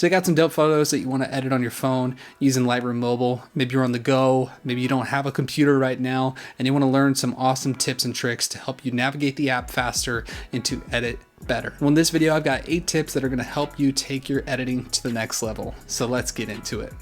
So you got some dope photos that you want to edit on your phone using Lightroom Mobile. Maybe you're on the go, maybe you don't have a computer right now, and you want to learn some awesome tips and tricks to help you navigate the app faster and to edit better. Well, in this video, I've got 8 tips that are going to help you take your editing to the next level. So let's get into it.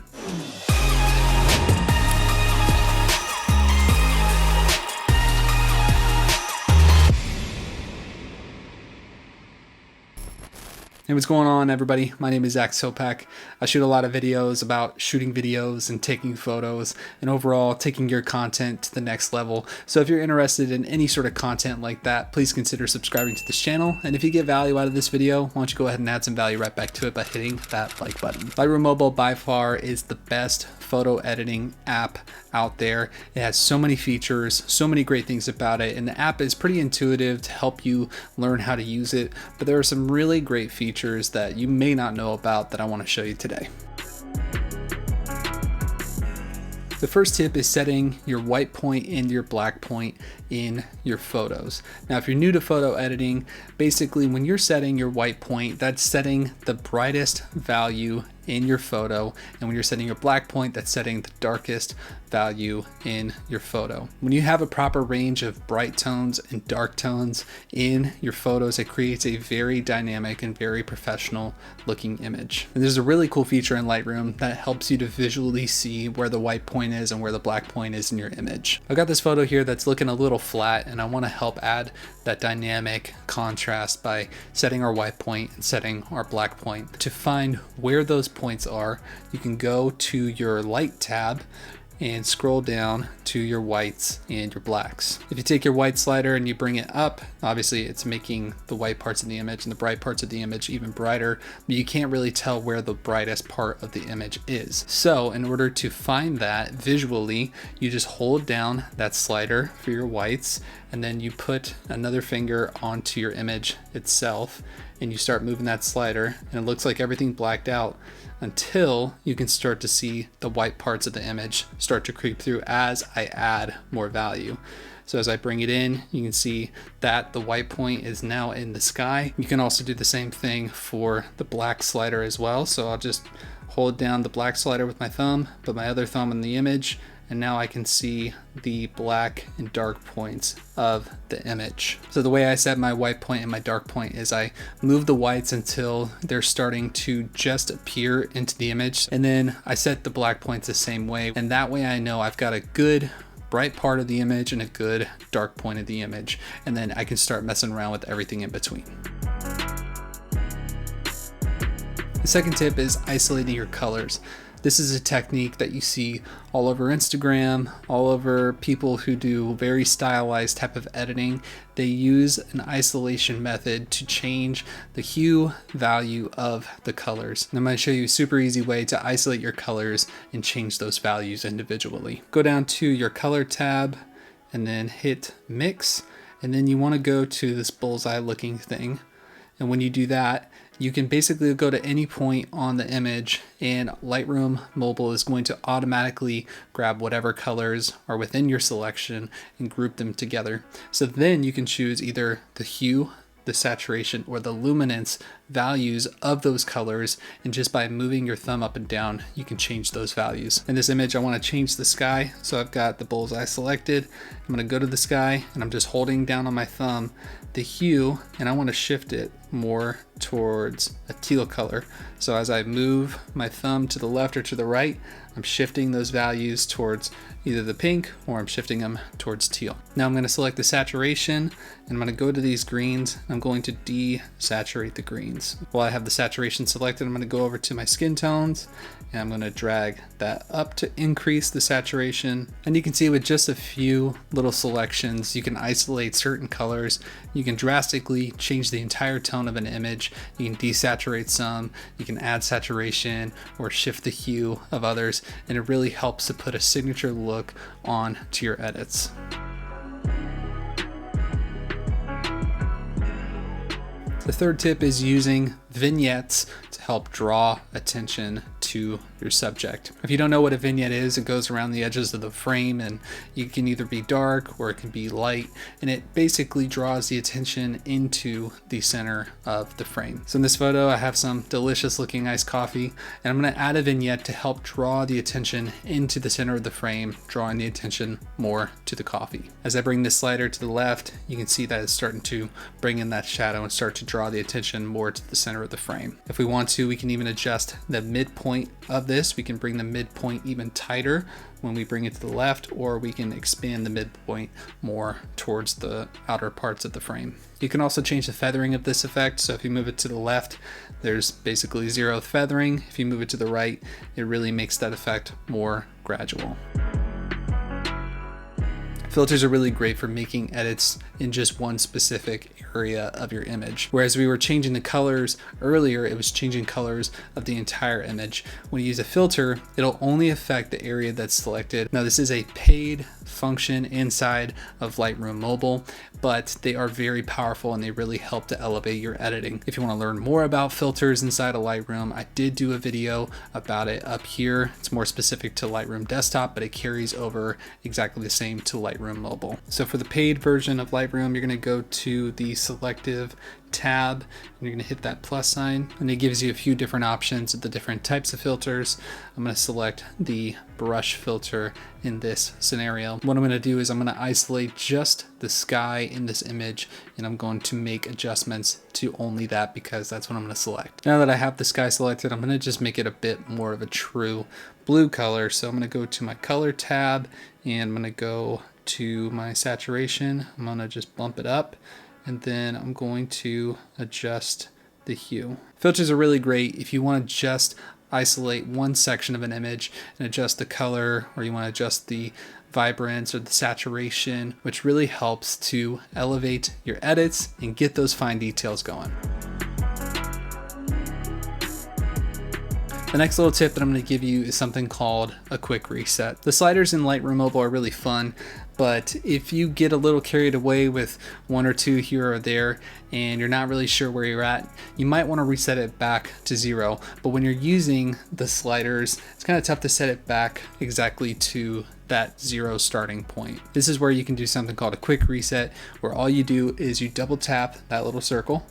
Hey, what's going on, everybody? My name is Zach Sopak. I shoot a lot of videos about shooting videos and taking photos and overall taking your content to the next level. So if you're interested in any sort of content like that, please consider subscribing to this channel. And if you get value out of this video, why don't you go ahead and add some value right back to it by hitting that like button. Lightroom Mobile by far is the best photo editing app out there. It has so many features, so many great things about it, and the app is pretty intuitive to help you learn how to use it. But there are some really great features that you may not know about that I want to show you today. The first tip is setting your white point and your black point in your photos. Now, if you're new to photo editing, basically when you're setting your white point, that's setting the brightest value in your photo. And when you're setting your black point, that's setting the darkest value in your photo. When you have a proper range of bright tones and dark tones in your photos, it creates a very dynamic and very professional looking image. And there's a really cool feature in Lightroom that helps you to visually see where the white point is and where the black point is in your image. I've got this photo here that's looking a little flat, and I want to help add that dynamic contrast by setting our white point and setting our black point. To find where those points are, you can go to your light tab and scroll down to your whites and your blacks. If you take your white slider and you bring it up, obviously it's making the white parts of the image and the bright parts of the image even brighter, but you can't really tell where the brightest part of the image is. So in order to find that visually, you just hold down that slider for your whites, and then you put another finger onto your image itself, and you start moving that slider, and it looks like everything blacked out until you can start to see the white parts of the image start to creep through as I add more value. So as I bring it in, you can see that the white point is now in the sky. You can also do the same thing for the black slider as well. So I'll just hold down the black slider with my thumb, put my other thumb in the image, and now I can see the black and dark points of the image. So the way I set my white point and my dark point is I move the whites until they're starting to just appear into the image, and then I set the black points the same way, and that way I know I've got a good bright part of the image and a good dark point of the image, and then I can start messing around with everything in between. The second tip is isolating your colors. This is a technique that you see all over Instagram, all over people who do very stylized type of editing. They use an isolation method to change the hue value of the colors. And I'm going to show you a super easy way to isolate your colors and change those values individually. Go down to your color tab and then hit mix. And then you want to go to this bullseye looking thing. And when you do that, you can basically go to any point on the image, and Lightroom Mobile is going to automatically grab whatever colors are within your selection and group them together. So then you can choose either the hue, the saturation, or the luminance values of those colors, and just by moving your thumb up and down, you can change those values. In this image, I want to change the sky, so I've got the bullseye selected. I'm going to go to the sky, and I'm just holding down on my thumb the hue, and I want to shift it more towards a teal color. So as I move my thumb to the left or to the right, I'm shifting those values towards either the pink or I'm shifting them towards teal. Now I'm going to select the saturation, and I'm going to go to these greens, and I'm going to desaturate the greens. While I have the saturation selected, I'm going to go over to my skin tones, and I'm going to drag that up to increase the saturation. And you can see with just a few little selections, you can isolate certain colors. You can drastically change the entire tone of an image. You can desaturate some, you can add saturation or shift the hue of others, and it really helps to put a signature look on to your edits. The third tip is using vignettes to help draw attention to your subject. If you don't know what a vignette is, it goes around the edges of the frame, and it can either be dark or it can be light, and it basically draws the attention into the center of the frame. So in this photo, I have some delicious looking iced coffee, and I'm going to add a vignette to help draw the attention into the center of the frame, drawing the attention more to the coffee. As I bring this slider to the left, you can see that it's starting to bring in that shadow and start to draw the attention more to the center of the frame. If we want to, we can even adjust the midpoint of this. We can bring the midpoint even tighter when we bring it to the left, or we can expand the midpoint more towards the outer parts of the frame. You can also change the feathering of this effect. So if you move it to the left, there's basically zero feathering. If you move it to the right, it really makes that effect more gradual. Filters are really great for making edits in just one specific area of your image. Whereas we were changing the colors earlier, it was changing colors of the entire image. When you use a filter, it'll only affect the area that's selected. Now, this is a paid function inside of Lightroom Mobile, but they are very powerful and they really help to elevate your editing. If you want to learn more about filters inside of Lightroom, I did do a video about it up here. It's more specific to Lightroom Desktop, but it carries over exactly the same to Lightroom Mobile. So for the paid version of Lightroom, you're going to go to the Selective tab, and you're going to hit that plus sign, and it gives you a few different options of the different types of filters. I'm going to select the brush filter in this scenario. What I'm going to do is I'm going to isolate just the sky in this image, and I'm going to make adjustments to only that because that's what I'm going to select. Now that I have the sky selected, I'm going to just make it a bit more of a true blue color. So I'm going to go to my color tab, and I'm going to go to my saturation. I'm going to just bump it up, and then I'm going to adjust the hue. Filters are really great if you want to just isolate one section of an image and adjust the color, or you want to adjust the vibrance or the saturation, which really helps to elevate your edits and get those fine details going. The next little tip that I'm going to give you is something called a quick reset. The sliders in Lightroom Mobile are really fun, but if you get a little carried away with one or two here or there and you're not really sure where you're at, you might want to reset it back to 0. But when you're using the sliders, it's kind of tough to set it back exactly to that 0 starting point. This is where you can do something called a quick reset, where all you do is you double tap that little circle,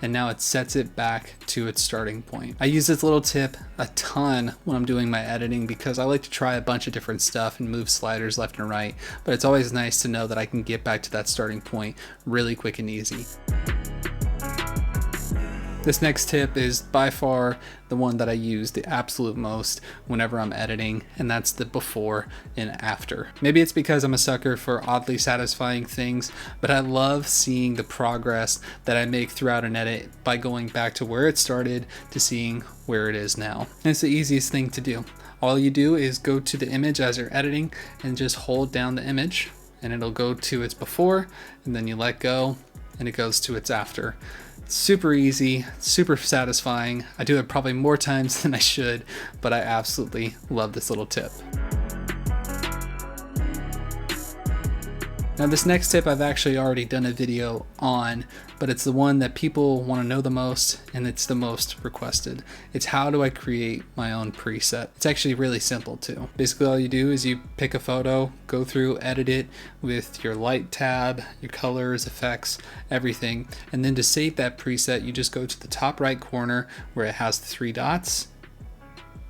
and now it sets it back to its starting point. I use this little tip a ton when I'm doing my editing because I like to try a bunch of different stuff and move sliders left and right, but it's always nice to know that I can get back to that starting point really quick and easy. This next tip is by far the one that I use the absolute most whenever I'm editing, and that's the before and after. Maybe it's because I'm a sucker for oddly satisfying things, but I love seeing the progress that I make throughout an edit by going back to where it started to seeing where it is now. And it's the easiest thing to do. All you do is go to the image as you're editing and just hold down the image, and it'll go to its before, and then you let go and it goes to its after. Super easy, super satisfying. I do it probably more times than I should, but I absolutely love this little tip. Now this next tip I've actually already done a video on, but it's the one that people want to know the most, and it's the most requested. It's how do I create my own preset. It's actually really simple too. Basically all you do is you pick a photo, go through, edit it with your light tab, your colors, effects, everything. And then to save that preset, you just go to the top right corner where it has the 3 dots,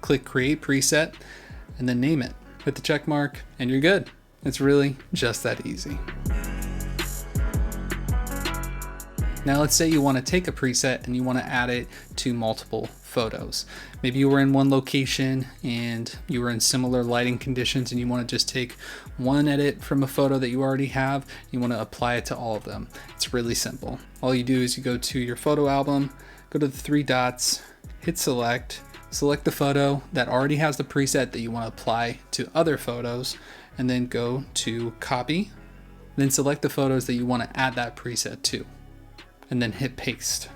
click create preset, and then name it. Hit the check mark and you're good. It's really just that easy. Now let's say you want to take a preset and you want to add it to multiple photos. Maybe you were in one location and you were in similar lighting conditions and you want to just take one edit from a photo that you already have. You want to apply it to all of them. It's really simple. All you do is you go to your photo album, go to the 3 dots, hit select, select the photo that already has the preset that you want to apply to other photos, and then go to copy, then select the photos that you want to add that preset to, and then hit paste.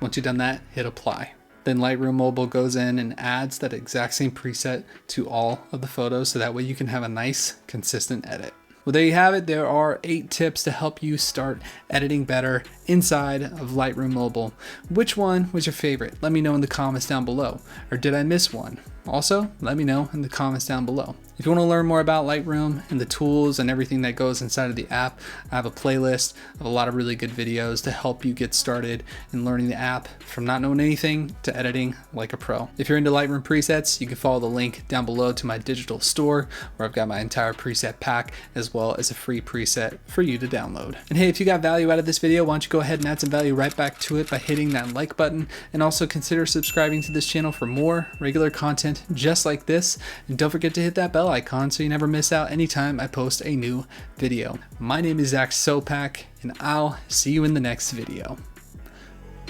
Once you've done that, hit apply. Then Lightroom Mobile goes in and adds that exact same preset to all of the photos, so that way you can have a nice consistent edit. Well, there you have it. There are 8 tips to help you start editing better inside of Lightroom Mobile. Which one was your favorite? Let me know in the comments down below. Or did I miss one? Also, let me know in the comments down below. If you want to learn more about Lightroom and the tools and everything that goes inside of the app, I have a playlist of a lot of really good videos to help you get started in learning the app from not knowing anything to editing like a pro. If you're into Lightroom presets, you can follow the link down below to my digital store where I've got my entire preset pack as well as a free preset for you to download. And hey, if you got value out of this video, why don't you go ahead and add some value right back to it by hitting that like button, and also consider subscribing to this channel for more regular content just like this. And don't forget to hit that bell icon so you never miss out anytime I post a new video. My name is Zach Sopak, and I'll see you in the next video.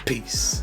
Peace.